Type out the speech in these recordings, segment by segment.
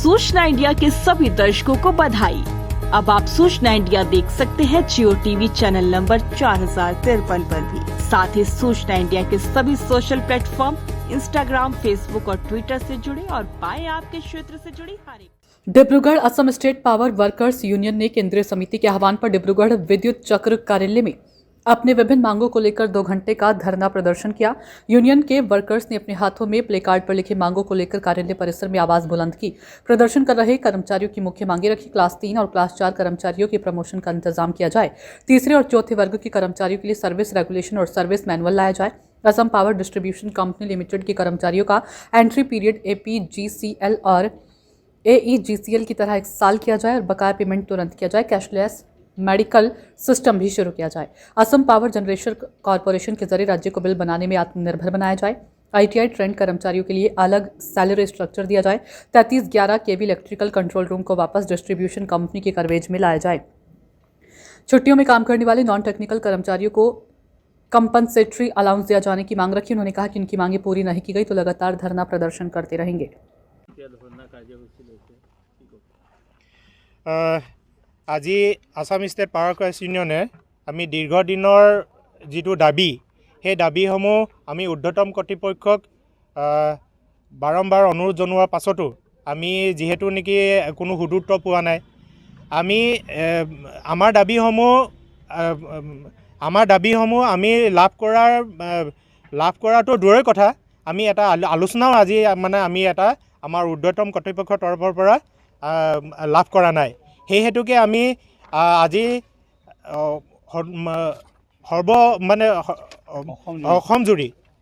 सूचना इंडिया के सभी दर्शकों को बधाई। अब आप सूचना इंडिया देख सकते हैं जियो टीवी चैनल नंबर 4053 पर भी। साथ ही सूचना इंडिया के सभी सोशल प्लेटफॉर्म इंस्टाग्राम, फेसबुक और ट्विटर से जुड़े और पाए आपके क्षेत्र से जुड़ी हर एक। Dibrugarh Assam state power workers union ने केंद्रीय समिति के आह्वान पर डिब्रूगढ़ विद्युत चक्र कार्यालय में अपने विभिन्न मांगों को लेकर 2 घंटे का धरना प्रदर्शन किया। यूनियन के वर्कर्स ने अपने हाथों में प्ले कार्ड पर लिखी मांगों को लेकर कार्यालय परिसर में आवाज बुलंद की। प्रदर्शन कर रहे कर्मचारियों की मुख्य मांगे रखी। क्लास 3 और क्लास 4 कर्मचारियों की प्रमोशन का इंतजाम किया जाए। तीसरे और चौथे वर्ग के कर्मचारियों के लिए सर्विस रेगुलेशन और सर्विस मैनुअल लाया जाए। Assam power distribution company limited के कर्मचारियों का एंट्री पीरियड APGCL और AEGCL की तरह 1 साल किया जाए और बकाया पेमेंट तुरंत किया जाए। कैशलेस मेडिकल सिस्टम भी शुरू किया जाए। असम पावर जनरेशन कॉरपोरेशन के जरिए राज्य को बिल बनाने में आत्मनिर्भर बनाया जाए। ITI ट्रेंड कर्मचारियों के लिए अलग सैलरी स्ट्रक्चर दिया जाए। 3311 kV इलेक्ट्रिकल कंट्रोल रूम को वापस डिस्ट्रीब्यूशन कंपनी के कवरेज में लाया जाए। छुट्टियों में काम करने वाले नॉन टेक्निकल कर्मचारियों को कंपनसेटरी अलाउंस दिया जाने की मांग रखी। उन्होंने कहा कि उनकी मांगें पूरी नहीं की गई तो लगातार धरना प्रदर्शन करते रहेंगे। আজি আসাম ষ্টেট পাৱাৰ ৱৰ্কাৰ্ছ ইউনিয়নে আমি দীৰ্ঘদিনৰ যিটো দাবী সেই দাবীসমূহ আমি ঊৰ্ধ্বতম কৰ্তৃপক্ষক বাৰম্বাৰ অনুৰোধ জনোৱাৰ পাছতো আমি যিহেতু নেকি কোনো সুদূত্তৰ পোৱা নাই, আমি আমাৰ দাবীসমূহ আমি লাভ কৰাটো দূৰৰে কথা, আমি এটা আলোচনাও আজি আমি এটা আমাৰ ঊৰ্ধ্বতম কৰ্তৃপক্ষৰ তৰফৰ পৰা লাভ কৰা নাই। সেই হেতুকে আমি আজি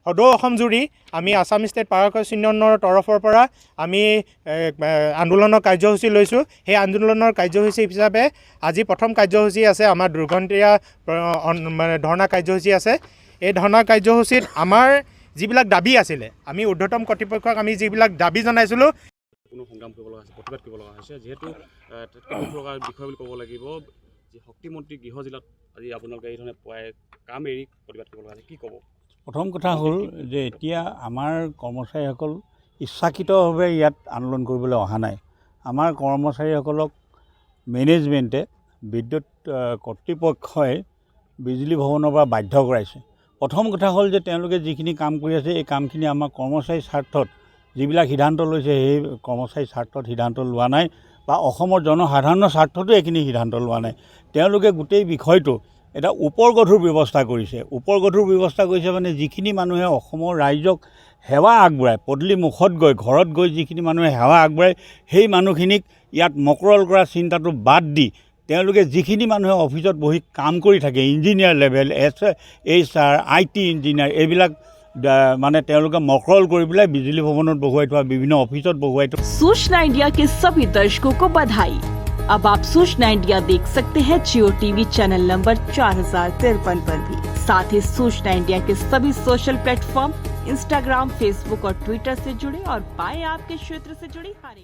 সদৌ অসম জুৰি আমি আসাম ষ্টেট পাৱাৰ ৱৰ্কাৰ্ছ ইউনিয়নৰ তৰফৰ পৰা আমি আন্দোলনৰ কাৰ্যসূচী লৈছোঁ। সেই আন্দোলনৰ কাৰ্যসূচী হিচাপে আজি প্ৰথম কাৰ্যসূচী আছে, আমাৰ 2 ঘণ্টীয়া ধৰ্ণা কাৰ্যসূচী আছে। এই ধৰ্ণা কাৰ্যসূচীত আমাৰ যিবিলাক দাবী আছিলে, আমি ঊৰ্ধ্বতম কৰ্তৃপক্ষক আমি যিবিলাক দাবী জনাইছিলোঁ কোনো সংগ্ৰাম কৰিব লগা হৈছে, প্ৰতিবাদ কৰিব লগা হৈছে। যিহেতু লগা বিষয় বুলি ক'ব লাগিব যে শক্তিমন্ত্ৰী গৃহ জিলাত আজি আপোনালোকে এই ধৰণে কাম এৰি প্ৰতিবাদ কৰিব লগা হৈছে, কি ক'ব? প্ৰথম কথা হ'ল যে এতিয়া আমাৰ কৰ্মচাৰীসকল ইচ্ছাকৃতভাৱে ইয়াত আন্দোলন কৰিবলৈ অহা নাই। আমাৰ কৰ্মচাৰীসকলক মেনেজমেণ্টে বিদ্যুৎ কৰ্তৃপক্ষই বিজুলী ভৱনৰ পৰা বাধ্য কৰাইছে। প্ৰথম কথা হ'ল যে তেওঁলোকে যিখিনি কাম কৰি আছে এই কামখিনি আমাৰ কৰ্মচাৰীৰ স্বাৰ্থত যিবিলাক সিদ্ধান্ত লৈছে সেই কৰ্মচাৰীৰ স্বাৰ্থত সিদ্ধান্ত লোৱা নাই বা অসমৰ জনসাধাৰণৰ স্বাৰ্থতো এইখিনি সিদ্ধান্ত লোৱা নাই। তেওঁলোকে গোটেই বিষয়টো এটা ওপৰগধুৰ ব্যৱস্থা কৰিছে। মানে যিখিনি মানুহে অসমৰ ৰাইজক সেৱা আগবঢ়ায়, পদূলি মুখত গৈ ঘৰত গৈ যিখিনি মানুহে সেৱা আগবঢ়ায় সেই মানুহখিনিক ইয়াত মকৰল কৰা চিন্তাটো বাদ দি তেওঁলোকে যিখিনি মানুহে অফিচত বহি কাম কৰি থাকে, engineer level, HR, IT engineer, এইবিলাক মানে তেওঁলোকে মকৰল কৰি পেলাই বিজুলী ভৱনত বহুৱাই থোৱা বিভিন্ন অফিচত বহুৱাই থোৱা। सूचना इंडिया के सभी दर्शकों को बधाई। अब आप सूचना इंडिया देख सकते हैं जियो टीवी चैनल नंबर 4053 पर भी। साथ ही सूचना इंडिया के सभी सोशल प्लेटफॉर्म इंस्टाग्राम, फेसबुक और ट्विटर से जुड़े और पाए आपके क्षेत्र से जुड़ी हर एक।